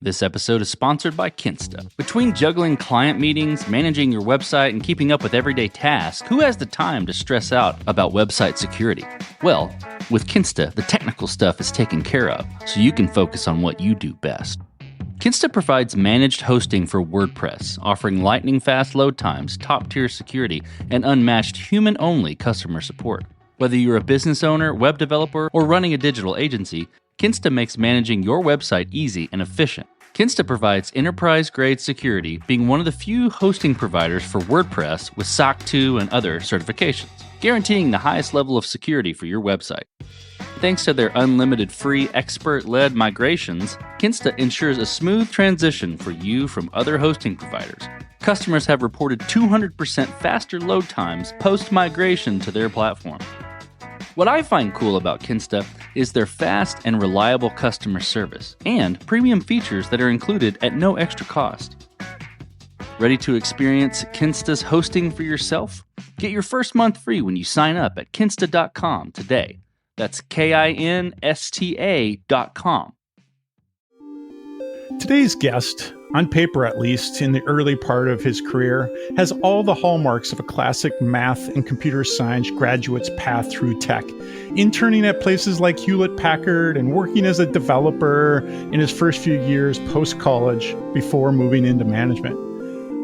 This episode is sponsored by Kinsta. Between juggling client meetings, managing your website, and keeping up with everyday tasks, who has the time to stress out about website security? Well, with Kinsta, the technical stuff is taken care of, so you can focus on what you do best. Kinsta provides managed hosting for WordPress, offering lightning-fast load times, top-tier security, and unmatched human-only customer support. Whether you're a business owner, web developer, or running a digital agency, Kinsta makes managing your website easy and efficient. Kinsta provides enterprise-grade security, being one of the few hosting providers for WordPress with SOC 2 and other certifications, guaranteeing the highest level of security for your website. Thanks to their unlimited free expert-led migrations, Kinsta ensures a smooth transition for you from other hosting providers. Customers have reported 200% faster load times post-migration to their platform. What I find cool about Kinsta is their fast and reliable customer service and premium features that are included at no extra cost. Ready to experience Kinsta's hosting for yourself? Get your first month free when you sign up at kinsta.com today. That's KINSTA.com. Today's guest, on paper at least, in the early part of his career, has all the hallmarks of a classic math and computer science graduate's path through tech, interning at places like Hewlett Packard and working as a developer in his first few years post-college before moving into management.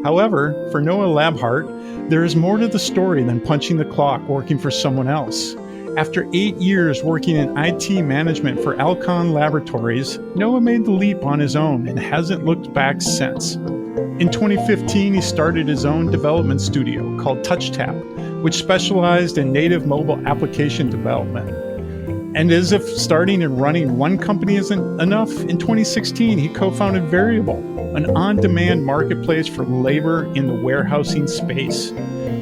However, for Noah Labhart, there is more to the story than punching the clock working for someone else. After 8 years working in IT management for Alcon Laboratories, Noah made the leap on his own and hasn't looked back since. In 2015, he started his own development studio called Touchtap, which specialized in native mobile application development. And as if starting and running one company isn't enough, in 2016, he co-founded Veryable, an on-demand marketplace for labor in the warehousing space.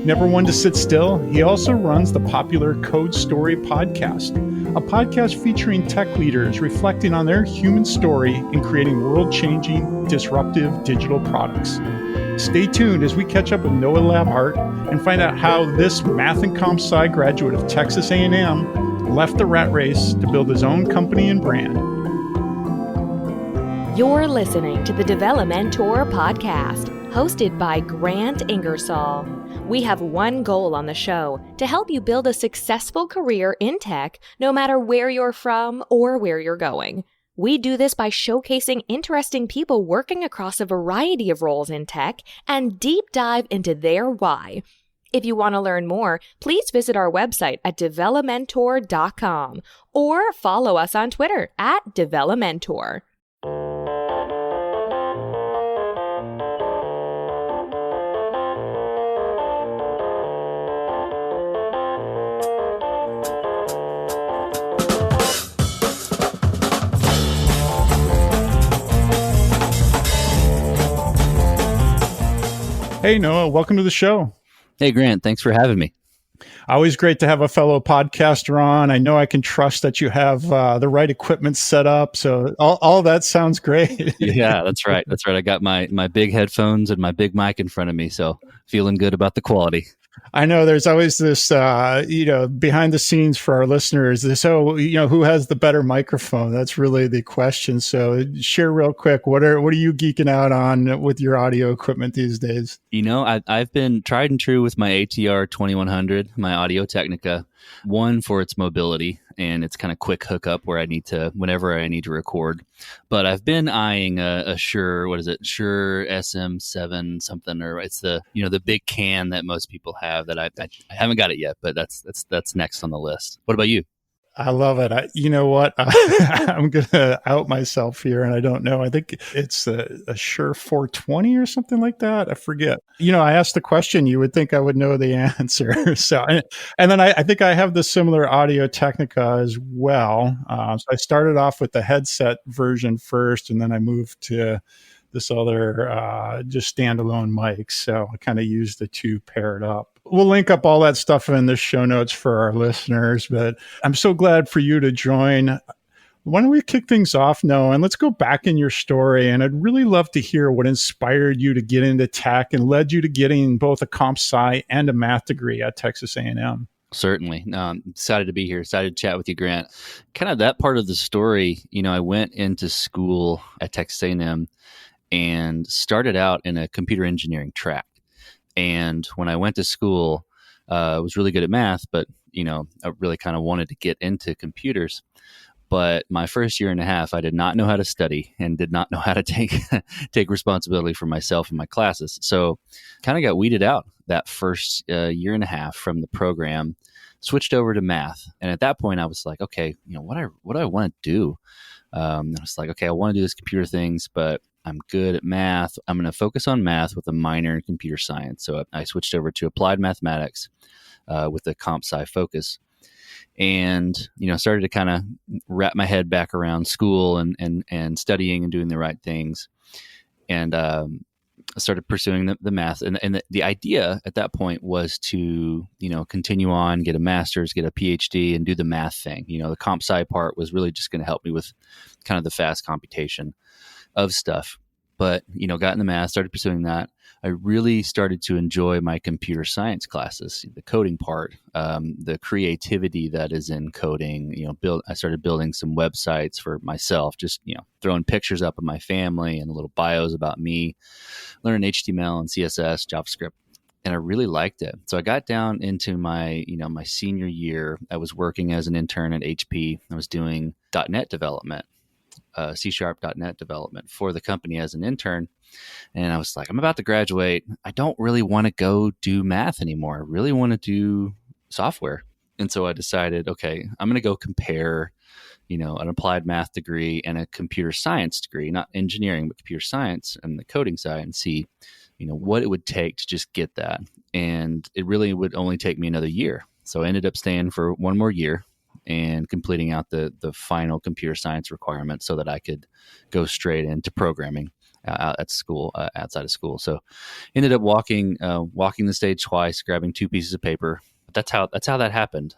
Never one to sit still, he also runs the popular Code Story podcast, a podcast featuring tech leaders reflecting on their human story in creating world-changing, disruptive digital products. Stay tuned as we catch up with Noah Labhart and find out how this math and comp sci graduate of Texas A&M left the rat race to build his own company and brand. You're listening to the Develomentor podcast, hosted by Grant Ingersoll. We have one goal on the show: to help you build a successful career in tech, no matter where you're from or where you're going. We do this by showcasing interesting people working across a variety of roles in tech and deep dive into their why. If you want to learn more, please visit our website at develomentor.com or follow us on Twitter at Develomentor. Hey, Noah, welcome to the show. Hey, Grant, thanks for having me. Always great to have a fellow podcaster on. I know I can trust that you have the right equipment set up. So all that sounds great. Yeah, that's right. That's right. I got my big headphones and my big mic in front of me. So feeling good about the quality. I know there's always this, behind the scenes for our listeners, who has the better microphone? That's really the question. So share real quick, what are you geeking out on with your audio equipment these days? I've been tried and true with my ATR 2100, my Audio Technica, one for its mobility and it's kind of quick hookup whenever I need to record. But I've been eyeing a Shure SM7 something, or it's the big can that most people have that I haven't got it yet, but that's next on the list. What about you? I love it. You know what? I'm going to out myself here, and I don't know. I think it's a Shure 420 or something like that. I forget. I asked the question. You would think I would know the answer. So, and then I think I have the similar Audio Technica as well. So I started off with the headset version first, and then I moved to this other just standalone mic. So I kind of used the two paired up. We'll link up all that stuff in the show notes for our listeners, but I'm so glad for you to join. Why don't we kick things off, Noah, and let's go back in your story. And I'd really love to hear what inspired you to get into tech and led you to getting both a comp sci and a math degree at Texas A&M. Certainly. No, I'm excited to be here. Excited to chat with you, Grant. Kind of that part of the story, I went into school at Texas A&M and started out in a computer engineering track. And when I went to school, I was really good at math, but, I really kind of wanted to get into computers. But my first year and a half, I did not know how to study and did not know how to take responsibility for myself and my classes. So kind of got weeded out that first year and a half from the program, switched over to math. And at that point, I was like, okay, what do I want to do? I was like, okay, I want to do this computer things, but I'm good at math. I'm going to focus on math with a minor in computer science. So I switched over to applied mathematics with a comp sci focus. And, started to kind of wrap my head back around school and studying and doing the right things. And I started pursuing the math. And the idea at that point was to, continue on, get a master's, get a PhD, and do the math thing. The comp sci part was really just going to help me with kind of the fast computation of stuff. But, got in the math, started pursuing that. I really started to enjoy my computer science classes, the coding part, the creativity that is in coding. I started building some websites for myself, just, throwing pictures up of my family and little bios about me, learning HTML and CSS, JavaScript. And I really liked it. So I got down into my, my senior year. I was working as an intern at HP. I was doing .NET development. C#.NET development for the company as an intern. And I was like, I'm about to graduate. I don't really want to go do math anymore. I really want to do software. And so I decided, okay, I'm going to go compare, an applied math degree and a computer science degree, not engineering, but computer science and the coding side, and see, what it would take to just get that. And it really would only take me another year. So I ended up staying for one more year and completing out the final computer science requirements so that I could go straight into programming at school, outside of school. So ended up walking the stage twice, grabbing 2 pieces of paper. But that's how that happened.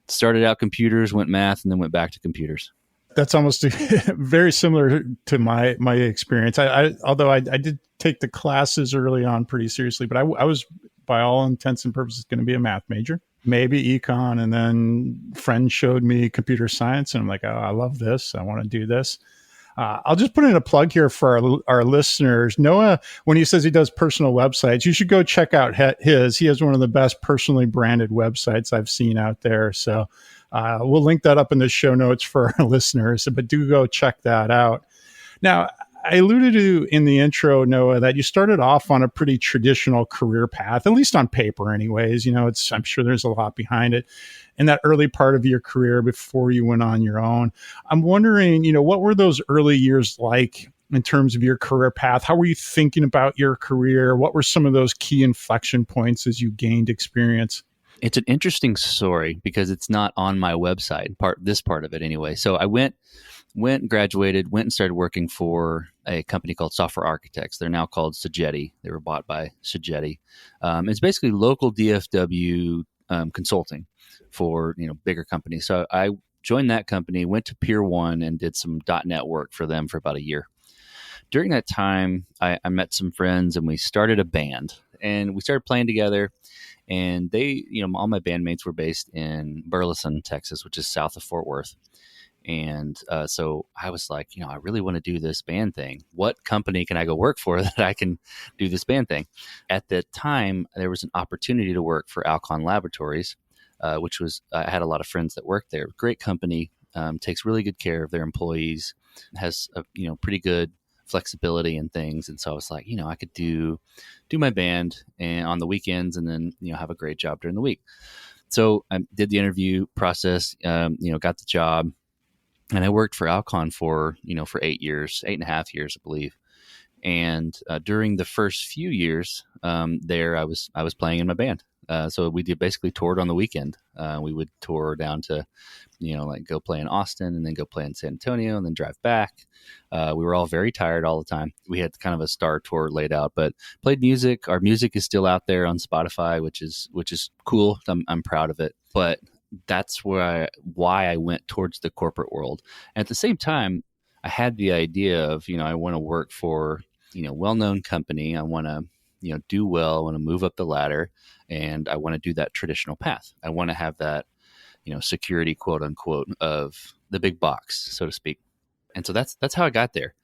Started out computers, went math, and then went back to computers. That's almost very similar to my experience. Although I did take the classes early on pretty seriously, but I was, by all intents and purposes, going to be a math major, maybe econ. And then friends showed me computer science, and I'm like, oh, I love this. I want to do this. I'll just put in a plug here for our listeners. Noah, when he says he does personal websites, you should go check out his. He has one of the best personally branded websites I've seen out there. So we'll link that up in the show notes for our listeners, but do go check that out. Now, I alluded to in the intro, Noah, that you started off on a pretty traditional career path, at least on paper anyways. I'm sure there's a lot behind it in that early part of your career before you went on your own. I'm wondering, what were those early years like in terms of your career path? How were you thinking about your career? What were some of those key inflection points as you gained experience? It's an interesting story because it's not on my website, this part of it anyway. So I went and graduated, went and started working for a company called Software Architects. They're now called Sogeti. They were bought by Sogeti. It's basically local DFW consulting for bigger companies. So I joined that company, went to Pier 1 and did some .NET work for them for about a year. During that time, I met some friends and we started a band and we started playing together. And they, all my bandmates were based in Burleson, Texas, which is south of Fort Worth. And so I was like, I really want to do this band thing. What company can I go work for that I can do this band thing? At the time, there was an opportunity to work for Alcon Laboratories, which was, I had a lot of friends that worked there. Great company, takes really good care of their employees, has a, pretty good flexibility and things. And so I was like, I could do my band and on the weekends and then, have a great job during the week. So I did the interview process, got the job. And I worked for Alcon for 8 years, 8.5 years, I believe. And during the first few years there, I was playing in my band. So we basically toured on the weekend. We would tour down to, go play in Austin and then go play in San Antonio and then drive back. We were all very tired all the time. We had kind of a star tour laid out, but played music. Our music is still out there on Spotify, which is cool. I'm proud of it. But that's why I went towards the corporate world. And at the same time, I had the idea of, I want to work for, well-known company. I want to, do well. I want to move up the ladder, and I want to do that traditional path. I want to have that, security, quote unquote, of the big box, so to speak. And so that's how I got there.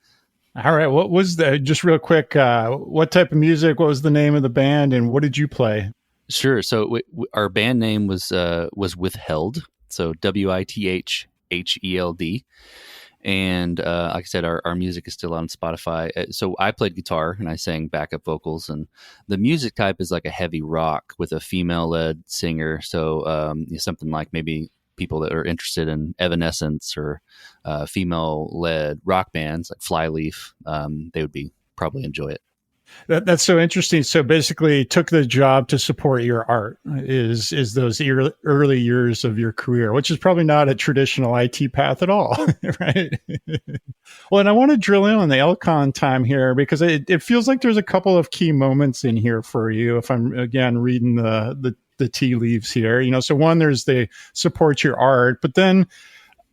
All right. What was just real quick, what type of music, what was the name of the band, and what did you play? Sure. So our band name was Withheld. So WITHHELD. And like I said, our music is still on Spotify. So I played guitar and I sang backup vocals. And the music type is like a heavy rock with a female-led singer. So something like maybe people that are interested in Evanescence or female-led rock bands like Flyleaf, they would probably enjoy it. That's so interesting. So basically took the job to support your art is those early years of your career, which is probably not a traditional IT path at all, right? Well, and I want to drill in on the Alcon time here because it feels like there's a couple of key moments in here for you. If I'm again reading the tea leaves here, so one, there's the support your art, but then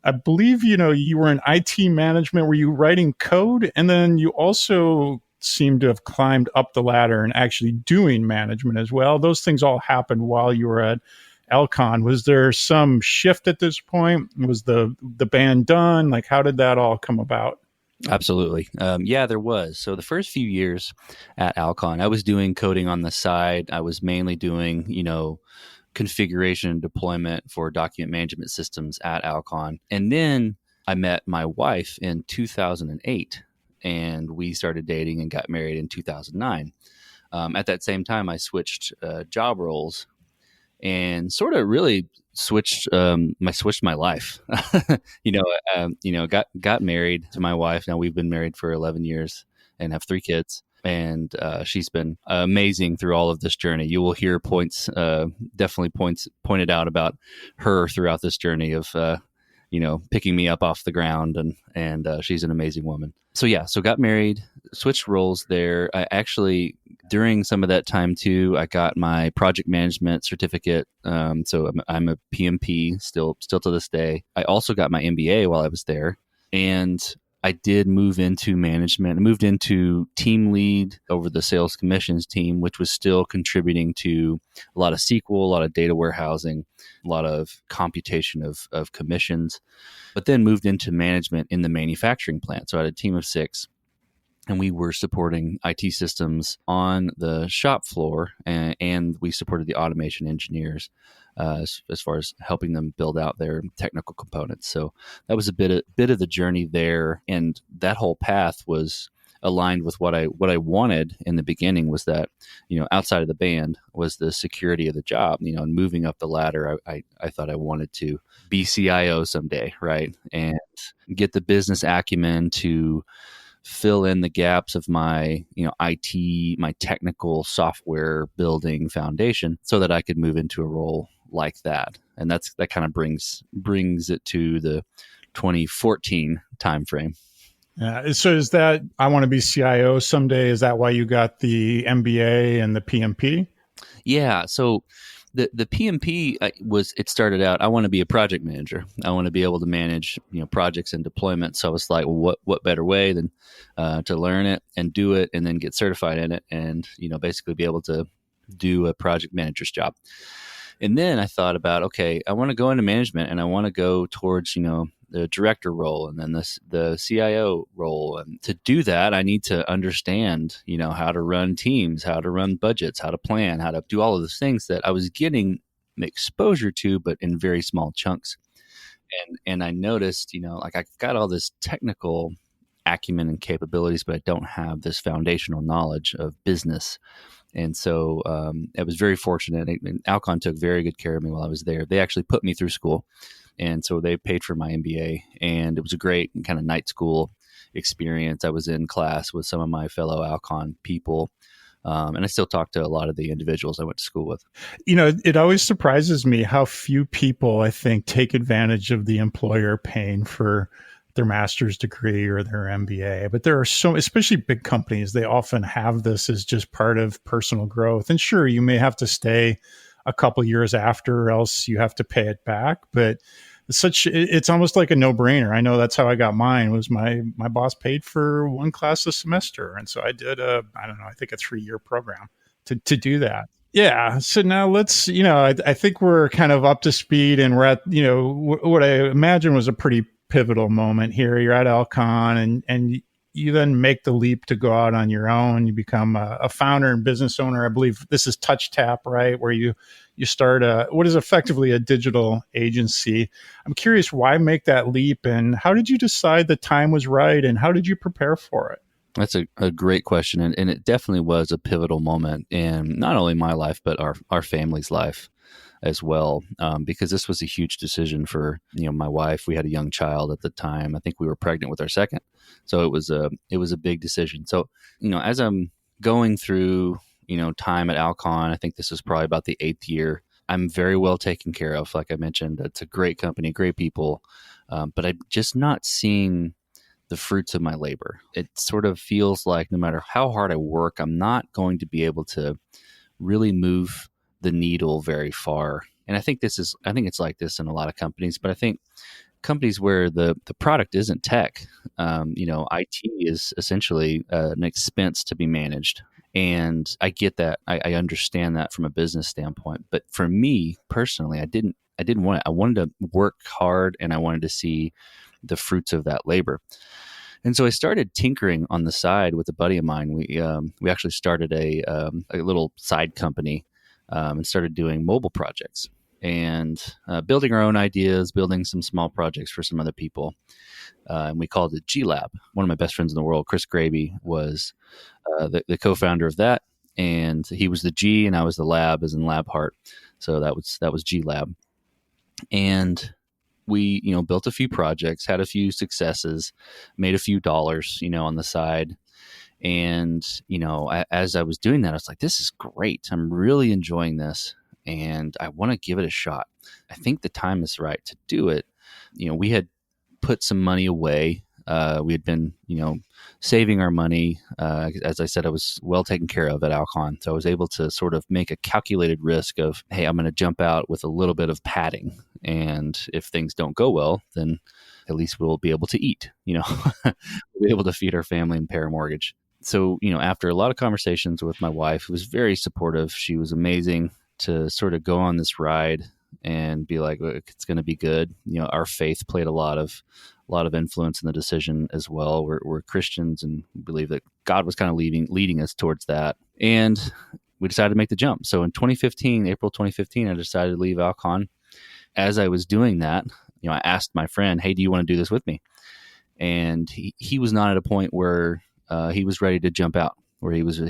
I believe, you were in IT management. Were you writing code? And then you also seem to have climbed up the ladder and actually doing management as well. Those things all happened while you were at Alcon. Was there some shift at this point? Was the band done? Like, how did that all come about? Absolutely. Yeah, there was. So the first few years at Alcon, I was doing coding on the side. I was mainly doing, configuration and deployment for document management systems at Alcon. And then I met my wife in 2008. And we started dating and got married in 2009. At that same time, I switched job roles and sort of really switched my life. Got married to my wife. Now we've been married for 11 years and have 3 kids. And she's been amazing through all of this journey. You will hear definitely points pointed out about her throughout this journey of picking me up off the ground, and she's an amazing woman. So got married, switched roles there. I actually, during some of that time too, I got my project management certificate. So I'm a PMP still to this day. I also got my MBA while I was there, and I did move into management. I moved into team lead over the sales commissions team, which was still contributing to a lot of SQL, a lot of data warehousing, a lot of computation of commissions, but then moved into management in the manufacturing plant. So I had a team of 6, and we were supporting IT systems on the shop floor, and we supported the automation engineers as far as helping them build out their technical components. So that was a bit of the journey there, and that whole path was aligned with what I wanted in the beginning. Was that outside of the band was the security of the job, and moving up the ladder. I thought I wanted to be CIO someday, right, and get the business acumen to fill in the gaps of my IT, my technical software building foundation, so that I could move into a role like that. And that kind of brings it to the 2014 timeframe. Yeah. So is that, I want to be CIO someday? Is that why you got the MBA and the PMP? Yeah. So the PMP it started out, I want to be a project manager. I want to be able to manage, projects and deployments. So I was like, well, what better way than to learn it and do it and then get certified in it and, basically be able to do a project manager's job. And then I thought about, okay, I want to go into management and I want to go towards, the director role and then the CIO role. And to do that, I need to understand, how to run teams, how to run budgets, how to plan, how to do all of those things that I was getting exposure to, but in very small chunks. And I noticed, like I've got all this technical acumen and capabilities, but I don't have this foundational knowledge of business. And so I was very fortunate. Alcon took very good care of me while I was there. They actually put me through school. And so they paid for my MBA. And it was a great kind of night school experience. I was in class with some of my fellow Alcon people. And I still talk to a lot of the individuals I went to school with. It always surprises me how few people, I think, take advantage of the employer paying for their master's degree or their MBA. But there are especially big companies, they often have this as just part of personal growth. And sure, you may have to stay a couple years after, or else you have to pay it back. But It's almost like a no-brainer. I know that's how I got mine. Was my boss paid for one class a semester, and so I did I don't know, I think a 3-year program to do that. Yeah. So now let's, I think we're kind of up to speed, and we're at, what I imagine was a pretty pivotal moment here. You're at Alcon, and you then make the leap to go out on your own. You become a founder and business owner. I believe this is Touchtap, right? Where you start what is effectively a digital agency. I'm curious, why make that leap, and how did you decide the time was right, and how did you prepare for it? That's a great question. And it definitely was a pivotal moment in not only my life, but our family's life as well. Because this was a huge decision for, my wife. We had a young child at the time. I think we were pregnant with our second. So it was a big decision. So, as I'm going through, time at Alcon, I think this is probably about the 8th year. I'm very well taken care of. Like I mentioned, it's a great company, great people. But I'm just not seeing the fruits of my labor. It sort of feels like no matter how hard I work, I'm not going to be able to really move the needle very far. And I think it's like this in a lot of companies, but I think companies where the product isn't tech, IT is essentially an expense to be managed. And I get that. I understand that from a business standpoint. But for me personally, I didn't want it. I wanted to work hard, and I wanted to see the fruits of that labor. And so I started tinkering on the side with a buddy of mine. We actually started a little side company and started doing mobile projects and building our own ideas, building some small projects for some other people. And we called it G Lab. One of my best friends in the world, Chris Graby, was the co-founder of that. And he was the G and I was the Lab, as in Labhart. So that was G Lab. And we, built a few projects, had a few successes, made a few dollars, on the side. And, as I was doing that, I was like, this is great. I'm really enjoying this, and I want to give it a shot. I think the time is right to do it. We had put some money away. We had been, saving our money. As I said, I was well taken care of at Alcon. So I was able to sort of make a calculated risk of, hey, I'm going to jump out with a little bit of padding. And if things don't go well, then at least we'll be able to eat, we'll be able to feed our family and pay our mortgage. So, after a lot of conversations with my wife, who was very supportive, she was amazing to sort of go on this ride and be like, it's going to be good. Our faith played a lot of influence in the decision as well. We're Christians and believe that God was kind of leading us towards that. And we decided to make the jump. So in April 2015, I decided to leave Alcon. As I was doing that, I asked my friend, hey, do you want to do this with me? And he was not at a point where he was ready to jump out, where he was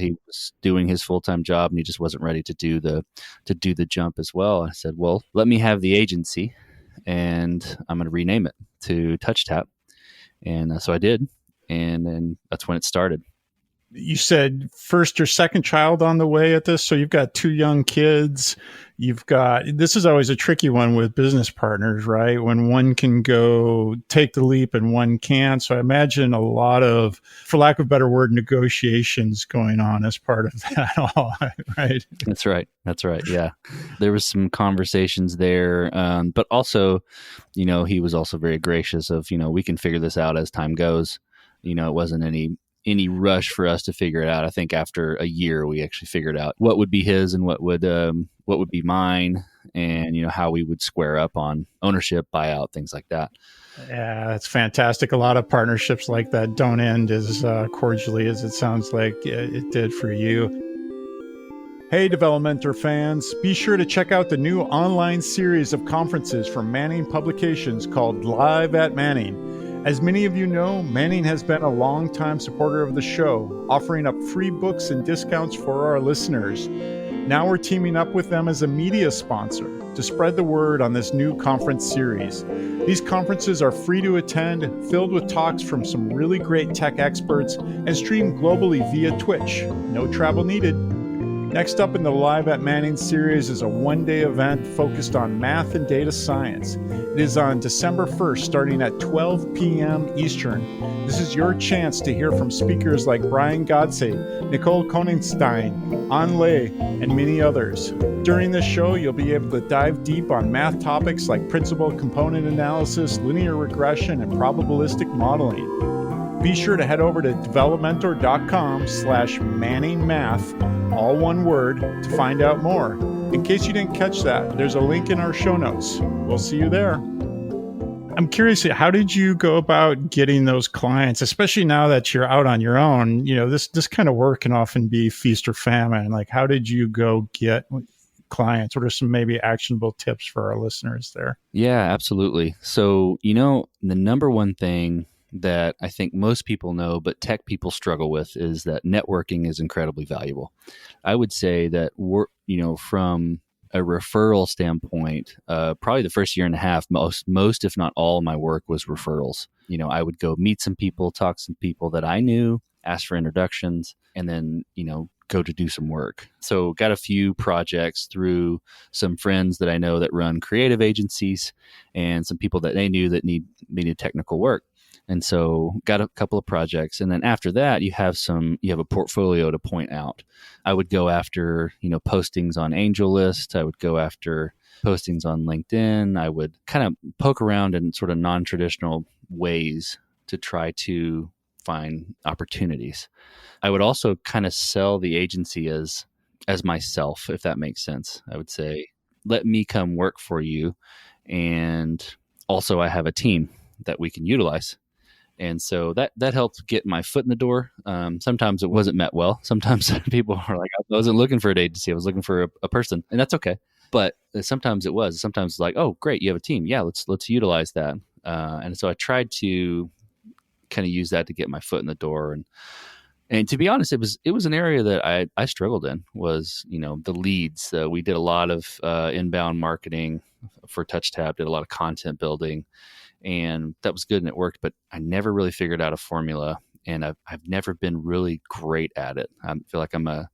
doing his full-time job and he just wasn't ready to do the jump as well. I said, well, let me have the agency and I'm going to rename it to Touchtap. And so I did. And then that's when it started. You said first or second child on the way at this. So you've got 2 young kids. This is always a tricky one with business partners, right? When one can go take the leap and one can't. So I imagine a lot of, for lack of a better word, negotiations going on as part of that all, right? That's right. Yeah. There was some conversations there. But also, he was also very gracious of, we can figure this out as time goes. It wasn't any rush for us to figure it out. I think after a year, we actually figured out what would be his and what would be mine, and how we would square up on ownership, buyout, things like that. Yeah, that's fantastic. A lot of partnerships like that don't end as cordially as it sounds like it did for you. Hey, Develomentor fans, be sure to check out the new online series of conferences from Manning Publications called Live at Manning. As many of you know, Manning has been a longtime supporter of the show, offering up free books and discounts for our listeners. Now we're teaming up with them as a media sponsor to spread the word on this new conference series. These conferences are free to attend, filled with talks from some really great tech experts, and streamed globally via Twitch. No travel needed. Next up in the Live at Manning series is a one-day event focused on math and data science. It is on December 1st, starting at 12 p.m. Eastern. This is your chance to hear from speakers like Brian Godsey, Nicole Koningstein, An Lei, and many others. During this show, you'll be able to dive deep on math topics like principal component analysis, linear regression, and probabilistic modeling. Be sure to head over to develomentor.com/manningmath, all one word, to find out more. In case you didn't catch that, there's a link in our show notes. We'll see you there. I'm curious, how did you go about getting those clients, especially now that you're out on your own? You know, this kind of work can often be feast or famine. Like, how did you go get clients? What are some maybe actionable tips for our listeners there? Yeah, absolutely. So, the number one thing that I think most people know, but tech people struggle with, is that networking is incredibly valuable. I would say that from a referral standpoint, probably the first year and a half, most if not all of my work was referrals. I would go meet some people, talk to some people that I knew, ask for introductions, and then, go to do some work. So got a few projects through some friends that I know that run creative agencies and some people that they knew that needed technical work. And so got a couple of projects. And then after that, you have a portfolio to point out. I would go after, postings on AngelList. I would go after postings on LinkedIn. I would kind of poke around in sort of non-traditional ways to try to find opportunities. I would also kind of sell the agency as myself, if that makes sense. I would say, let me come work for you. And also I have a team that we can utilize. And so that helped get my foot in the door. Sometimes it wasn't met well. Sometimes people are like, I wasn't looking for an agency. I was looking for a person, and that's okay. But sometimes it was. Sometimes it's like, oh, great, you have a team. Yeah, let's utilize that. And so I tried to kind of use that to get my foot in the door. And to be honest, it was an area that I struggled in, was, the leads. We did a lot of inbound marketing for Touchtap, did a lot of content building. And that was good and it worked, but I never really figured out a formula, and I've never been really great at it. I feel like I'm a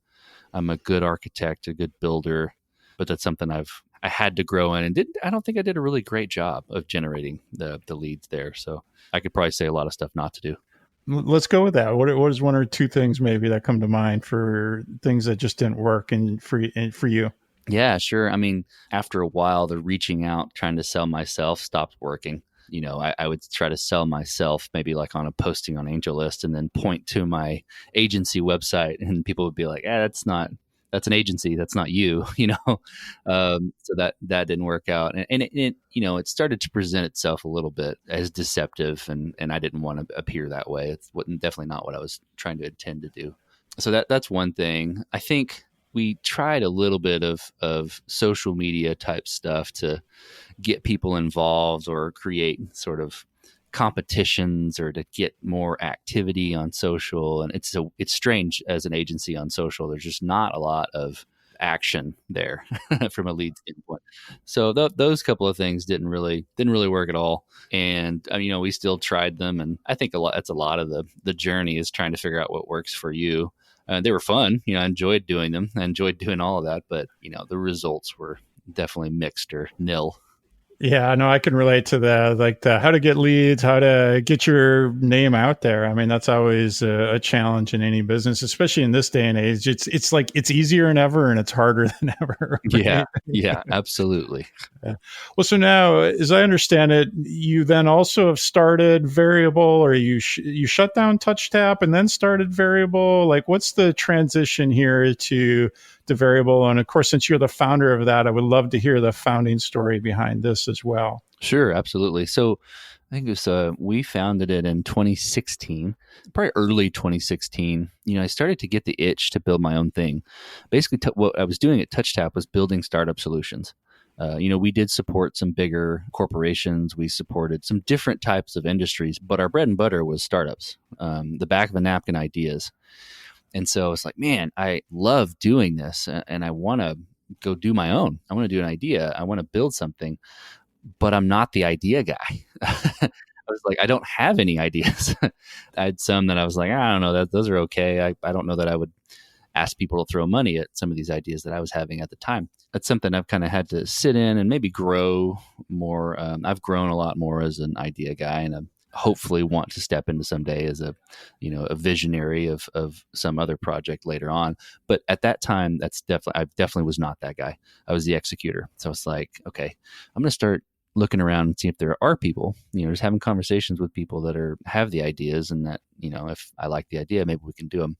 good architect, a good builder, but that's something I had to grow in, and I don't think I did a really great job of generating the leads there. So I could probably say a lot of stuff not to do. Let's go with that. What is one or two things maybe that come to mind for things that just didn't work and for you? Yeah, sure. I mean, after a while, the reaching out, trying to sell myself stopped working. I would try to sell myself maybe like on a posting on AngelList, and then point to my agency website, and people would be like, that's an agency. That's not you, So that didn't work out. And it started to present itself a little bit as deceptive, and I didn't want to appear that way. It's definitely not what I was trying to intend to do. So that's one thing. I think we tried a little bit of social media type stuff to get people involved or create sort of competitions or to get more activity on social. And it's strange as an agency on social. There's just not a lot of action there from a lead standpoint. So those couple of things didn't really work at all. And we still tried them. And I think that's a lot of the journey, is trying to figure out what works for you. They were fun. I enjoyed doing them. I enjoyed doing all of that. But, the results were definitely mixed or nil. Yeah, no, I can relate to that. Like how to get leads, how to get your name out there. I mean, that's always a challenge in any business, especially in this day and age. It's like it's easier than ever, and it's harder than ever. Right? Yeah, absolutely. Yeah. Well, so now, as I understand it, you then also have started Veryable, or you shut down Touchtap and then started Veryable. Like, what's the transition here to Veryable? And of course, since you're the founder of that, I would love to hear the founding story behind this as well. Sure, absolutely. So I think it was, we founded it in 2016, probably early 2016. I started to get the itch to build my own thing. Basically, what I was doing at Touchtap was building startup solutions. We did support some bigger corporations. We supported some different types of industries, but our bread and butter was startups, the back of a napkin ideas. And so it's like, man, I love doing this, and I want to go do my own. I want to do an idea. I want to build something, but I'm not the idea guy. I was like, I don't have any ideas. I had some that I was like, I don't know, those are okay. I don't know that I would ask people to throw money at some of these ideas that I was having at the time. That's something I've kind of had to sit in and maybe grow more. I've grown a lot more as an idea guy, and hopefully want to step into someday as a visionary of some other project later on. But at that time, I definitely was not that guy. I was the executor. So it's like, okay, I'm going to start looking around and see if there are people, just having conversations with people that have the ideas, and that, if I like the idea, maybe we can do them.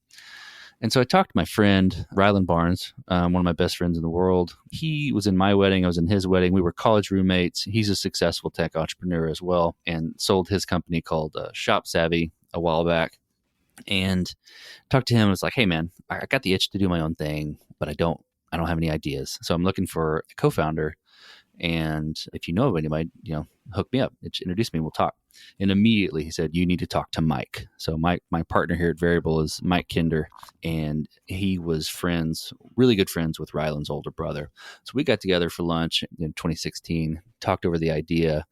And so I talked to my friend, Ryland Barnes, one of my best friends in the world. He was in my wedding. I was in his wedding. We were college roommates. He's a successful tech entrepreneur as well, and sold his company called Shop Savvy a while back. And talked to him. I was like, hey, man, I got the itch to do my own thing, but I don't have any ideas. So I'm looking for a co-founder. And if you know of anybody, hook me up, introduce me, we'll talk. And immediately he said, you need to talk to Mike. So my partner here at Veryable is Mike Kinder, and he was really good friends with Ryland's older brother. So we got together for lunch in 2016, talked over the idea.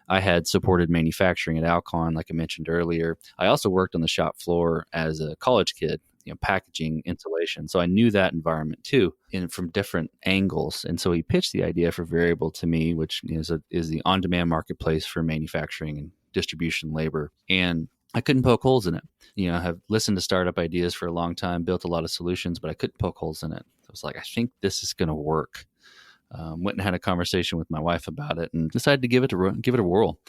I had supported manufacturing at Alcon, like I mentioned earlier. I also worked on the shop floor as a college kid, packaging, insulation. So I knew that environment too, and from different angles. And so he pitched the idea for Veryable to me, which is the on-demand marketplace for manufacturing and distribution labor. And I couldn't poke holes in it. I have listened to startup ideas for a long time, built a lot of solutions, but I couldn't poke holes in it. So I was like, I think this is going to work. Went and had a conversation with my wife about it and decided to give it a whirl.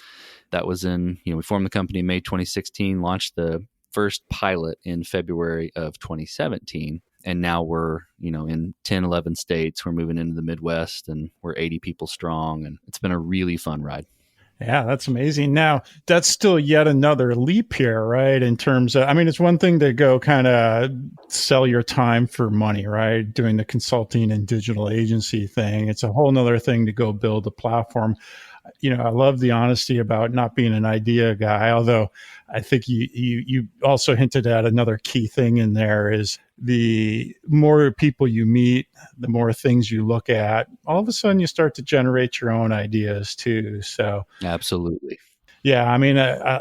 That was we formed the company in May 2016, launched the first pilot in February of 2017. And now we're, in 10, 11 states. We're moving into the Midwest, and we're 80 people strong. And it's been a really fun ride. Yeah, that's amazing. Now, that's still yet another leap here, right? In terms of, it's one thing to go kind of sell your time for money, right? Doing the consulting and digital agency thing. It's a whole nother thing to go build a platform. I love the honesty about not being an idea guy, although I think you also hinted at another key thing in there is the more people you meet, the more things you look at, all of a sudden you start to generate your own ideas too. So absolutely. Yeah,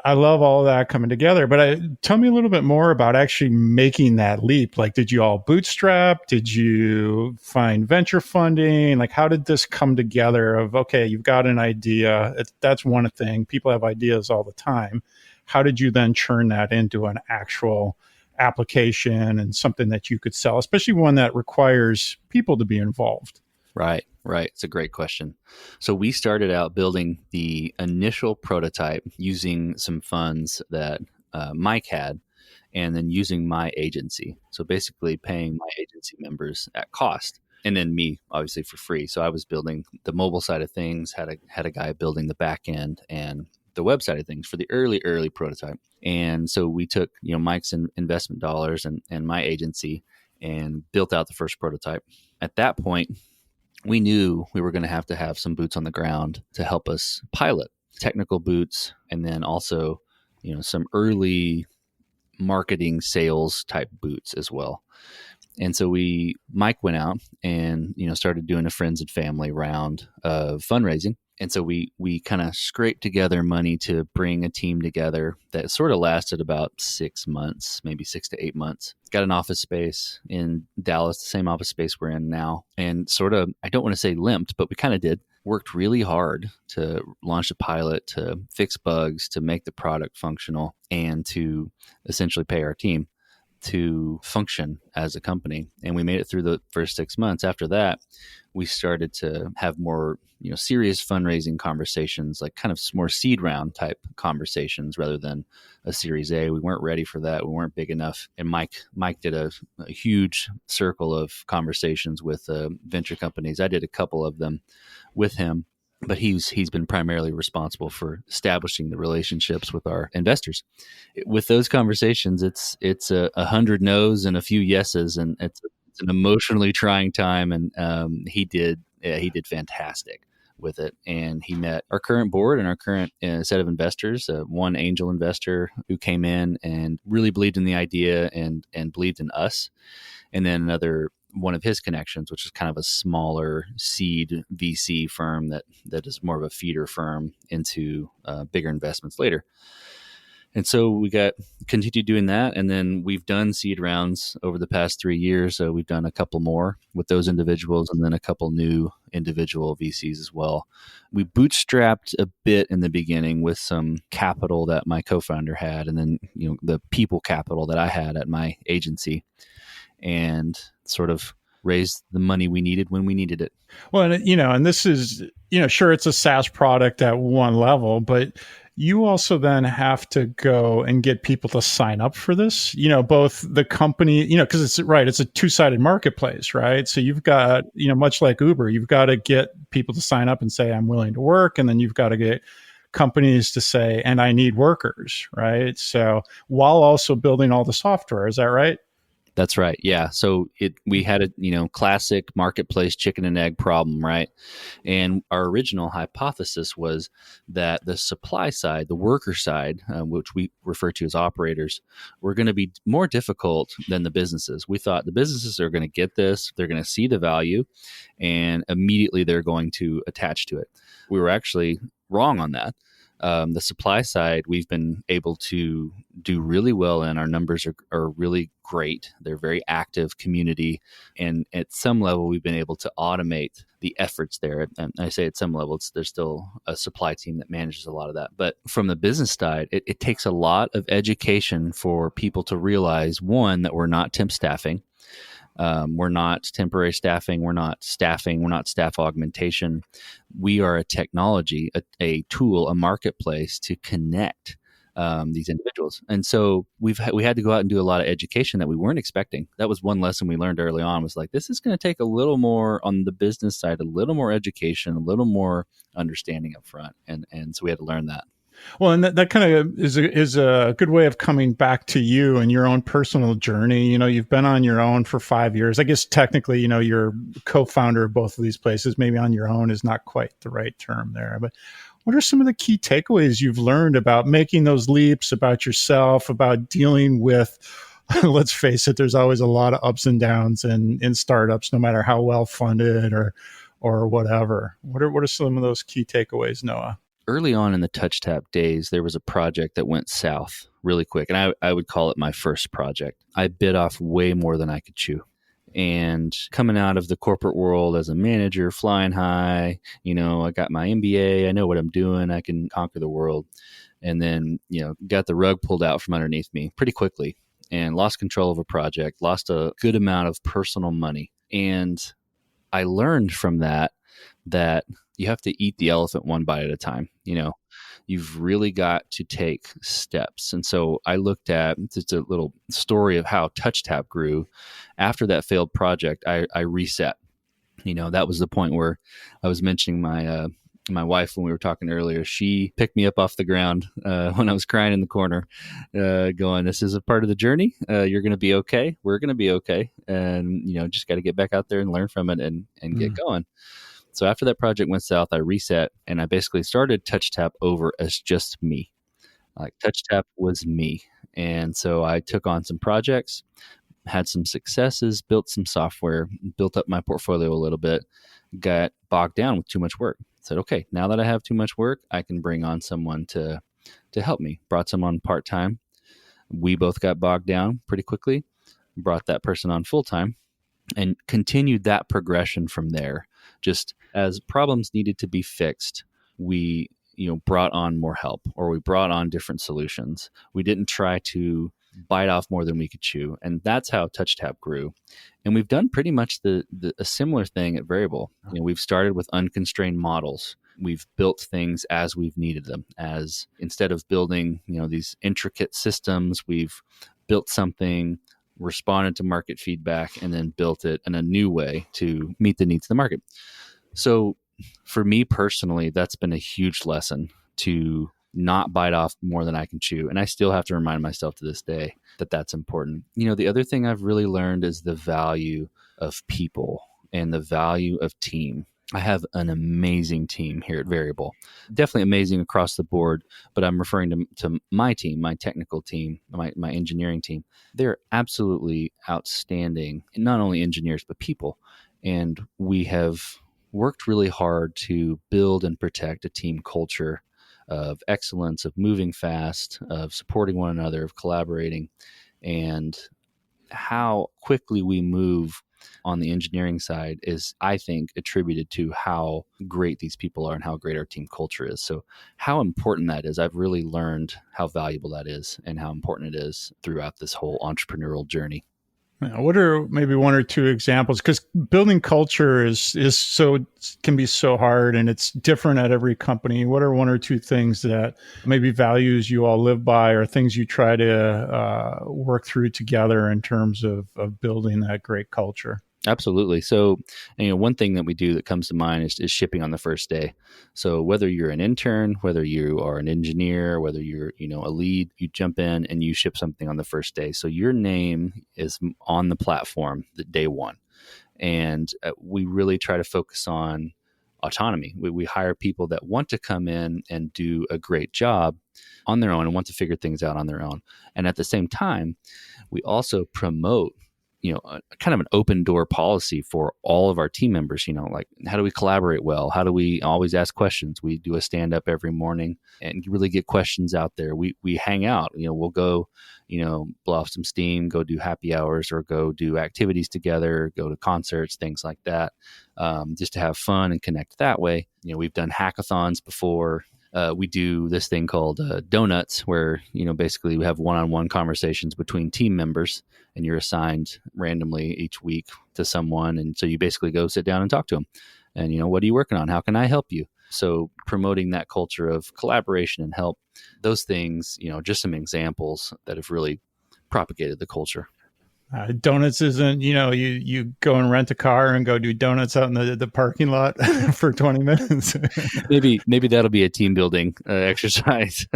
I love all of that coming together, but tell me a little bit more about actually making that leap. Like, did you all bootstrap? Did you find venture funding? Like, how did this come together of, okay, you've got an idea. That's one thing. People have ideas all the time. How did you then churn that into an actual application and something that you could sell, especially one that requires people to be involved? Right. It's a great question. So we started out building the initial prototype using some funds that Mike had, and then using my agency. So basically paying my agency members at cost, and then me obviously for free. So I was building the mobile side of things, had a guy building the back end and the website of things for the early prototype. And so we took Mike's investment dollars and my agency and built out the first prototype. At that point, we knew we were going to have some boots on the ground to help us pilot, technical boots, and then also, some early marketing sales type boots as well. And so Mike went out and, started doing a friends and family round of fundraising. And so we kind of scraped together money to bring a team together that sort of lasted about 6 months, maybe 6 to 8 months. Got an office space in Dallas, the same office space we're in now. And sort of, I don't want to say limped, but we kind of did. Worked really hard to launch a pilot, to fix bugs, to make the product functional, and to essentially pay our team to function as a company. And we made it through the first 6 months. After that, we started to have more, serious fundraising conversations, like kind of more seed round type conversations rather than a Series A. We weren't ready for that. We weren't big enough. And Mike did a huge circle of conversations with venture companies. I did a couple of them with him, but he's been primarily responsible for establishing the relationships with our investors. With those conversations, it's 100 no's and a few yeses, and it's an emotionally trying time. And he did fantastic with it. And he met our current board and our current set of investors. One angel investor who came in and really believed in the idea and believed in us, and then another one of his connections, which is kind of a smaller seed VC firm that is more of a feeder firm into bigger investments later. And so we continued doing that. And then we've done seed rounds over the past 3 years. So we've done a couple more with those individuals and then a couple new individual VCs as well. We bootstrapped a bit in the beginning with some capital that my co-founder had, and then, the people capital that I had at my agency, and sort of raised the money we needed when we needed it. Well, and this is, sure, it's a SaaS product at one level, but you also then have to go and get people to sign up for this, both the company, because it's a two-sided marketplace, right? So you've got, much like Uber, you've got to get people to sign up and say, I'm willing to work. And then you've got to get companies to say, and I need workers, right? So while also building all the software, is that right? That's right. Yeah. So we had a, classic marketplace chicken and egg problem, right? And our original hypothesis was that the supply side, the worker side, which we refer to as operators, were going to be more difficult than the businesses. We thought the businesses are going to get this, they're going to see the value, and immediately they're going to attach to it. We were actually wrong on that. The supply side, we've been able to do really well, and our numbers are really great. They're very active community. And at some level, we've been able to automate the efforts there. And I say at some level, there's still a supply team that manages a lot of that. But from the business side, it takes a lot of education for people to realize, one, that we're not temp staffing. We're not temporary staffing. We're not staffing. We're not staff augmentation. We are a technology, a tool, a marketplace to connect these individuals. And so we had to go out and do a lot of education that we weren't expecting. That was one lesson we learned early on, was like, this is going to take a little more on the business side, a little more education, a little more understanding up front. And so we had to learn that. Well, and that kind of is a good way of coming back to you and your own personal journey. You've been on your own for 5 years. I guess technically, you're co-founder of both of these places. Maybe on your own is not quite the right term there. But what are some of the key takeaways you've learned about making those leaps, about yourself, about dealing with, let's face it, there's always a lot of ups and downs in startups, no matter how well funded or whatever. What are some of those key takeaways, Noah? Early on in the Touchtap days, there was a project that went south really quick, and I would call it my first project. I bit off way more than I could chew. And coming out of the corporate world as a manager, flying high, I got my MBA, I know what I'm doing, I can conquer the world. And then, got the rug pulled out from underneath me pretty quickly and lost control of a project, lost a good amount of personal money. And I learned from that you have to eat the elephant one bite at a time. You've really got to take steps. And so I looked at just a little story of how Touchtap grew. After that failed project, I reset. That was the point where I was mentioning my wife when we were talking earlier. She picked me up off the ground when I was crying in the corner, going, this is a part of the journey. You're going to be okay. We're going to be okay. And, just got to get back out there and learn from it and get going. So after that project went south, I reset and I basically started Touchtap over as just me. Like Touchtap was me. And so I took on some projects, had some successes, built some software, built up my portfolio a little bit, got bogged down with too much work. Said, okay, now that I have too much work, I can bring on someone to help me. Brought someone part-time. We both got bogged down pretty quickly, brought that person on full-time, and continued that progression from there. Just as problems needed to be fixed, we brought on more help, or we brought on different solutions. We didn't try to bite off more than we could chew. And that's how Touchtap grew. And we've done pretty much a similar thing at Veryable. We've started with unconstrained models. We've built things as we've needed them. As instead of building, these intricate systems, we've built something, responded to market feedback, and then built it in a new way to meet the needs of the market. So for me personally, that's been a huge lesson to not bite off more than I can chew. And I still have to remind myself to this day that that's important. The other thing I've really learned is the value of people and the value of team. I have an amazing team here at Veryable. Definitely amazing across the board, but I'm referring to my team, my technical team, my engineering team. They're absolutely outstanding, not only engineers, but people. And we have worked really hard to build and protect a team culture of excellence, of moving fast, of supporting one another, of collaborating, and how quickly we move on the engineering side is, I think, attributed to how great these people are and how great our team culture is. So how important that is, I've really learned how valuable that is and how important it is throughout this whole entrepreneurial journey. What are maybe one or two examples? Because building culture can be so hard, and it's different at every company. What are one or two things that maybe values you all live by, or things you try to work through together in terms of building that great culture? Absolutely. So, one thing that we do that comes to mind is shipping on the first day. So whether you're an intern, whether you are an engineer, whether you're, a lead, you jump in and you ship something on the first day. So your name is on the platform the day one. And we really try to focus on autonomy. We hire people that want to come in and do a great job on their own and want to figure things out on their own. And at the same time, we also promote kind of an open door policy for all of our team members, like how do we collaborate well? How do we always ask questions? We do a stand up every morning and really get questions out there. We hang out, we'll go, blow off some steam, go do happy hours or go do activities together, go to concerts, things like that, just to have fun and connect that way. We've done hackathons before. We do this thing called donuts where, basically we have one-on-one conversations between team members and you're assigned randomly each week to someone. And so you basically go sit down and talk to them and, what are you working on? How can I help you? So promoting that culture of collaboration and help, those things, just some examples that have really propagated the culture. Donuts isn't, you go and rent a car and go do donuts out in the parking lot for 20 minutes. Maybe that'll be a team building exercise.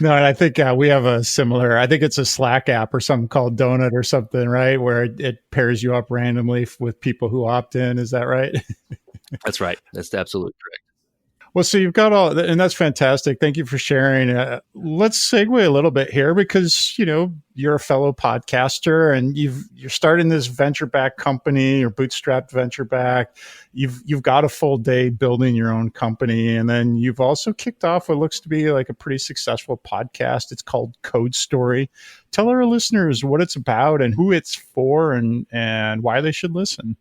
No, and I think we have a similar, I think it's a Slack app or something called Donut or something, right? Where it pairs you up randomly with people who opt in. Is that right? That's right. That's absolutely correct. Well, so you've got all, and that's fantastic. Thank you for sharing. Let's segue a little bit here because, you're a fellow podcaster and you're starting this venture-backed company or bootstrapped venture-backed. You've got a full day building your own company. And then you've also kicked off what looks to be like a pretty successful podcast. It's called Code Story. Tell our listeners what it's about and who it's for and why they should listen.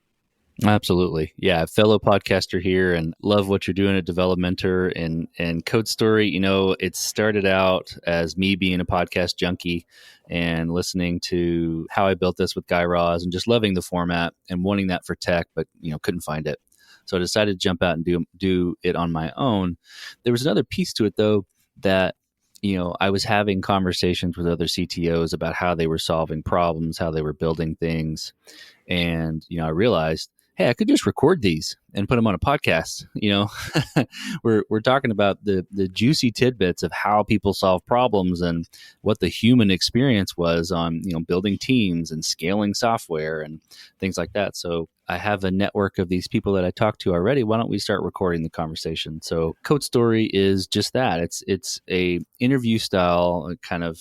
Absolutely. Yeah. Fellow podcaster here and love what you're doing at Develomentor and Code Story. It started out as me being a podcast junkie and listening to how I built this with Guy Raz and just loving the format and wanting that for tech, but, couldn't find it. So I decided to jump out and do it on my own. There was another piece to it though, that I was having conversations with other CTOs about how they were solving problems, how they were building things. And, I realized, hey, I could just record these and put them on a podcast. We're talking about the juicy tidbits of how people solve problems and what the human experience was on, building teams and scaling software and things like that. So I have a network of these people that I talk to already. Why don't we start recording the conversation? So Code Story is just that. It's a interview style kind of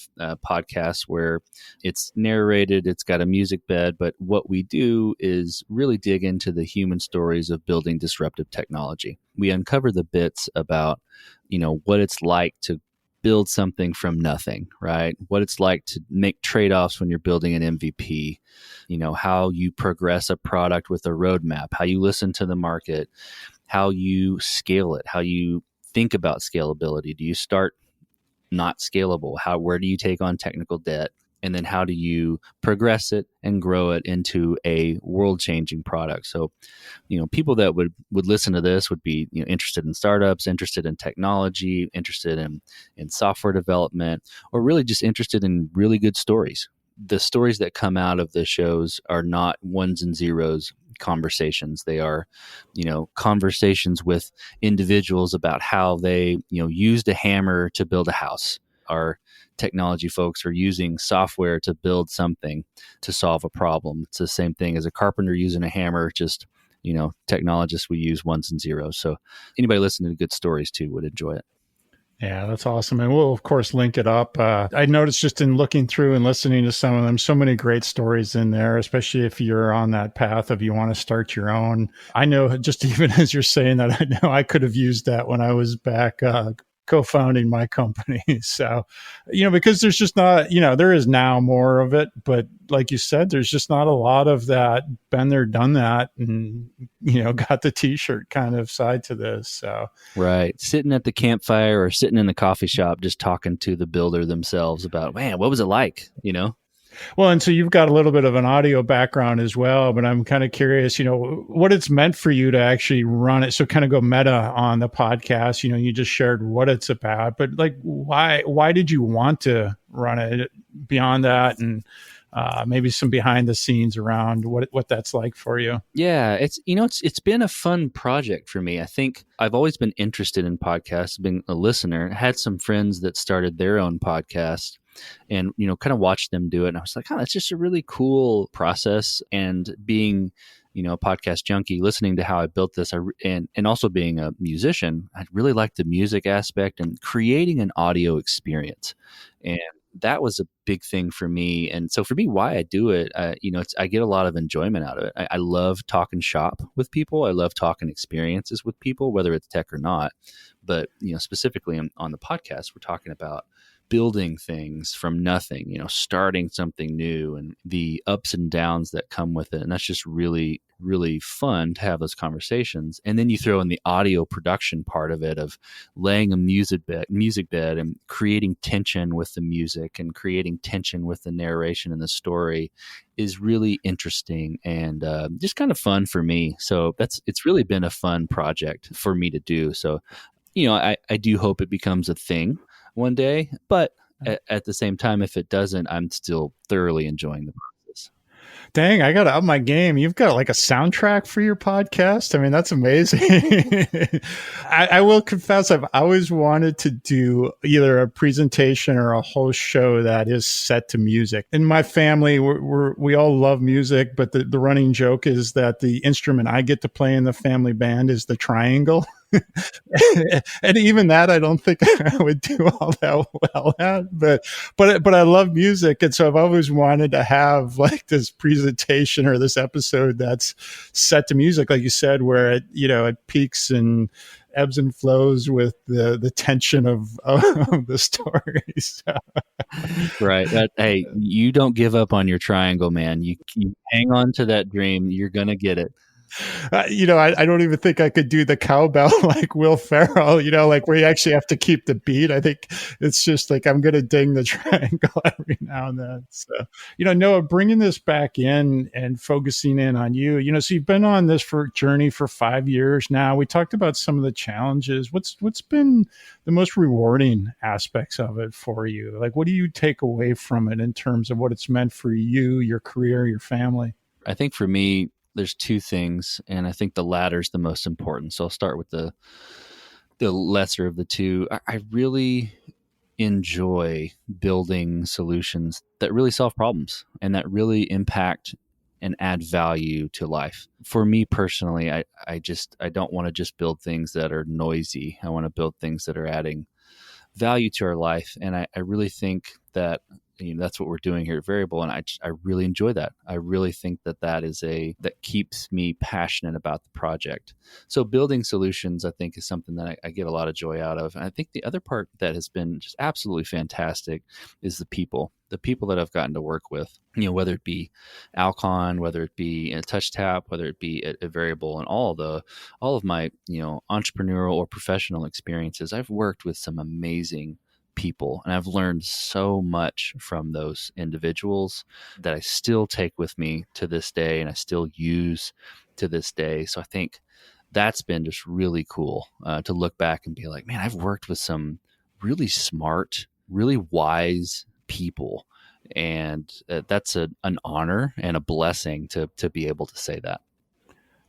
podcast where it's narrated, it's got a music bed, but what we do is really dig into the human stories of building disruptive technology. We uncover the bits about, what it's like to build something from nothing, right? What it's like to make trade-offs when you're building an MVP, how you progress a product with a roadmap, how you listen to the market, how you scale it, how you think about scalability. Do you start not scalable? Where do you take on technical debt? And then how do you progress it and grow it into a world-changing product? So, people that would listen to this would be interested in startups, interested in technology, interested in software development, or really just interested in really good stories. The stories that come out of the shows are not ones and zeros conversations. They are, conversations with individuals about how they, used a hammer to build a house. Our technology folks are using software to build something to solve a problem. It's the same thing as a carpenter using a hammer, just, technologists, we use ones and zeros. So anybody listening to good stories too would enjoy it. Yeah, that's awesome. And we'll, of course, link it up. I noticed just in looking through and listening to some of them, so many great stories in there, especially if you're on that path of you want to start your own. I know just even as you're saying that, I know I could have used that when I was back co-founding my company. So, because there's just not, there is now more of it, but like you said, there's just not a lot of that, been there, done that, and, got the t-shirt kind of side to this. So, right. Sitting at the campfire or sitting in the coffee shop, just talking to the builder themselves about, man, what was it like, Well, and so you've got a little bit of an audio background as well, but I'm kind of curious, what it's meant for you to actually run it. So kind of go meta on the podcast, you just shared what it's about, but like, why did you want to run it beyond that? And maybe some behind the scenes around what that's like for you. Yeah, it's been a fun project for me. I think I've always been interested in podcasts, being a listener. I had some friends that started their own podcast and, kind of watched them do it. And I was like, oh, that's just a really cool process. And being, a podcast junkie, listening to how I built this, and also being a musician, I really like the music aspect and creating an audio experience. And that was a big thing for me. And so for me, why I do it, I get a lot of enjoyment out of it. I love talking shop with people. I love talking experiences with people, whether it's tech or not. But, specifically on the podcast, we're talking about building things from nothing, starting something new and the ups and downs that come with it. And that's just really, really fun to have those conversations. And then you throw in the audio production part of it, of laying a music bed and creating tension with the music and creating tension with the narration and the story is really interesting and just kind of fun for me. So it's really been a fun project for me to do. So, I do hope it becomes a thing one day, but at the same time, if it doesn't, I'm still thoroughly enjoying the process. Dang, I got to up my game. You've got like a soundtrack for your podcast. I mean, that's amazing. I will confess, I've always wanted to do either a presentation or a whole show that is set to music. In my family, we all love music, but the running joke is that the instrument I get to play in the family band is the triangle. And even that, I don't think I would do all that well at. But I love music, and so I've always wanted to have like this presentation or this episode that's set to music, like you said, where it peaks and ebbs and flows with the tension of the story. So. Right. Hey, you don't give up on your triangle, man. You hang on to that dream. You're gonna get it. I don't even think I could do the cowbell like Will Ferrell, like where you actually have to keep the beat. I think it's just like I'm going to ding the triangle every now and then. So, Noah, bringing this back in and focusing in on you, so you've been on this journey for 5 years now. We talked about some of the challenges. What's been the most rewarding aspects of it for you? Like, what do you take away from it in terms of what it's meant for you, your career, your family? I think for me, there's two things, and I think the latter is the most important. So I'll start with the lesser of the two. I really enjoy building solutions that really solve problems and that really impact and add value to life. For me personally, I don't want to just build things that are noisy. I want to build things that are adding value to our life. And I really think that that's what we're doing here at Veryable. And I really enjoy that. I really think that keeps me passionate about the project. So building solutions, I think, is something that I get a lot of joy out of. And I think the other part that has been just absolutely fantastic is the people that I've gotten to work with, whether it be Alcon, whether it be in Touchtap, whether it be at Veryable, and all of my, entrepreneurial or professional experiences. I've worked with some amazing people, and I've learned so much from those individuals that I still take with me to this day and I still use to this day. So I think that's been just really cool to look back and be like, man, I've worked with some really smart, really wise people. And that's an honor and a blessing to be able to say that.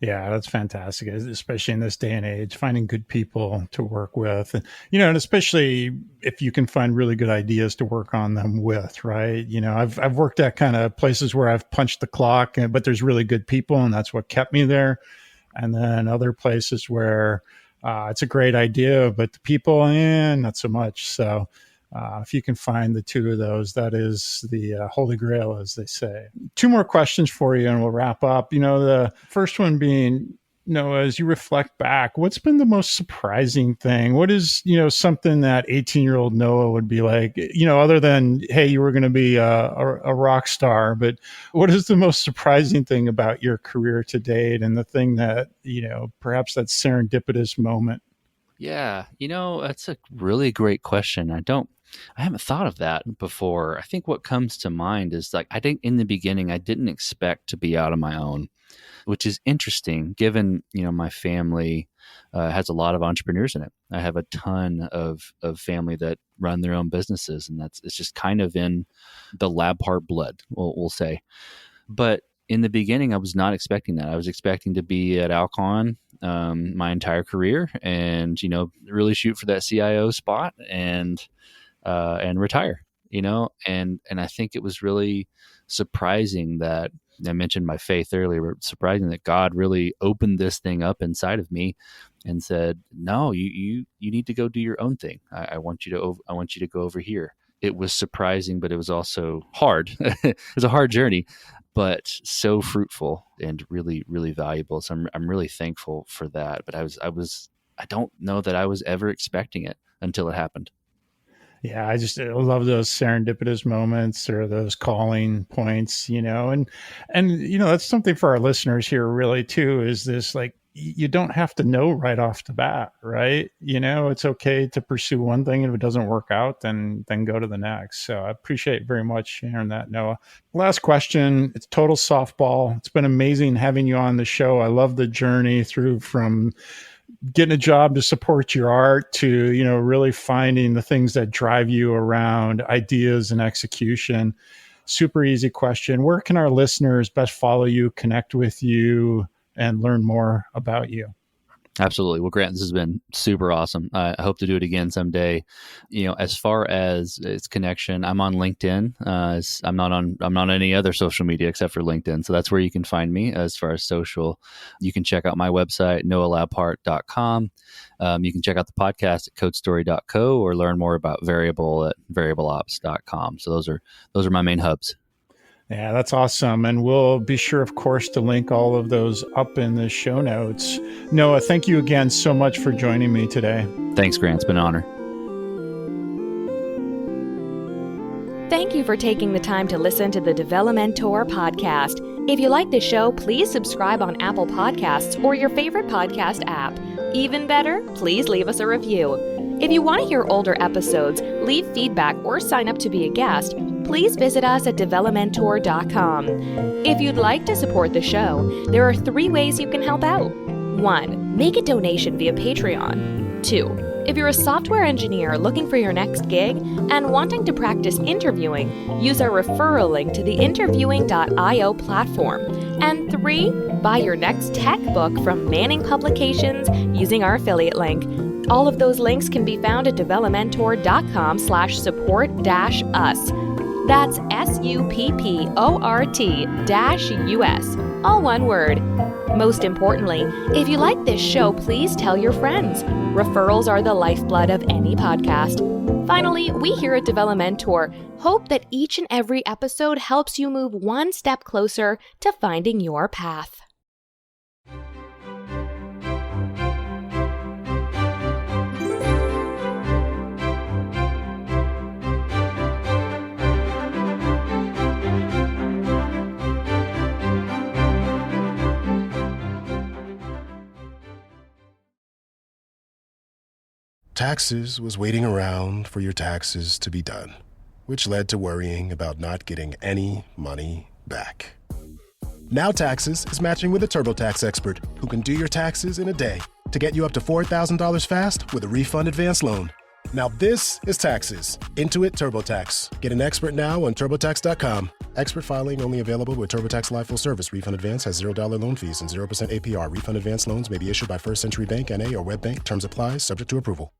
Yeah, that's fantastic, especially in this day and age, finding good people to work with. And, and especially if you can find really good ideas to work on them with, right? I've worked at kind of places where I've punched the clock, but there's really good people, and that's what kept me there. And then other places where it's a great idea, but the people, not so much. So if you can find the two of those, that is the holy grail, as they say. Two more questions for you and we'll wrap up. The first one being, Noah, as you reflect back, what's been the most surprising thing? What is, something that 18-year-old Noah would be like, other than, hey, you were going to be a rock star, but what is the most surprising thing about your career to date and the thing that, perhaps that serendipitous moment? Yeah, that's a really great question. I haven't thought of that before. I think what comes to mind is like, I think in the beginning, I didn't expect to be out on my own, which is interesting given, my family has a lot of entrepreneurs in it. I have a ton of family that run their own businesses, and it's just kind of in the Labhart blood, we'll say. But in the beginning, I was not expecting that. I was expecting to be at Alcon my entire career and, really shoot for that CIO spot and retire, and I think it was really surprising that I mentioned my faith earlier, surprising that God really opened this thing up inside of me and said, no, you need to go do your own thing. I want you to go over here. It was surprising, but it was also hard. It was a hard journey, but so fruitful and really, really valuable. So I'm really thankful for that. But I don't know that I was ever expecting it until it happened. Yeah, I love those serendipitous moments or those calling points, and that's something for our listeners here really too, is this like, you don't have to know right off the bat, right? It's okay to pursue one thing. And if it doesn't work out, then go to the next. So I appreciate very much sharing that, Noah. Last question. It's total softball. It's been amazing having you on the show. I love the journey through from getting a job to support your art to, really finding the things that drive you around ideas and execution. Super easy question. Where can our listeners best follow you, connect with you, and learn more about you? Absolutely. Well, Grant, this has been super awesome. I hope to do it again someday. As far as its connection, I'm on LinkedIn. I'm not on any other social media except for LinkedIn. So that's where you can find me as far as social. You can check out my website, noahlabhart.com. You can check out the podcast at codestory.co or learn more about Veryable at variableops.com. So those are my main hubs. Yeah, that's awesome. And we'll be sure, of course, to link all of those up in the show notes. Noah, thank you again so much for joining me today. Thanks, Grant. It's been an honor. Thank you for taking the time to listen to the Develomentor podcast. If you like this show, please subscribe on Apple Podcasts or your favorite podcast app. Even better, please leave us a review. If you want to hear older episodes, leave feedback, or sign up to be a guest, please visit us at Develomentor.com. If you'd like to support the show, there are 3 ways you can help out. 1. Make a donation via Patreon. 2. If you're a software engineer looking for your next gig and wanting to practice interviewing, use our referral link to the interviewing.io platform. And 3. Buy your next tech book from Manning Publications using our affiliate link. All of those links can be found at develomentor.com/support-us. That's SUPPORT-US, all one word. Most importantly, if you like this show, please tell your friends. Referrals are the lifeblood of any podcast. Finally, we here at Develomentor hope that each and every episode helps you move one step closer to finding your path. Taxes was waiting around for your taxes to be done, which led to worrying about not getting any money back. Now Taxes is matching with a TurboTax expert who can do your taxes in a day to get you up to $4,000 fast with a refund advance loan. Now this is Taxes. Intuit TurboTax. Get an expert now on TurboTax.com. Expert filing only available with TurboTax Live Full Service. Refund advance has $0 loan fees and 0% APR. Refund advance loans may be issued by First Century Bank, N.A. or WebBank. Terms apply. Subject to approval.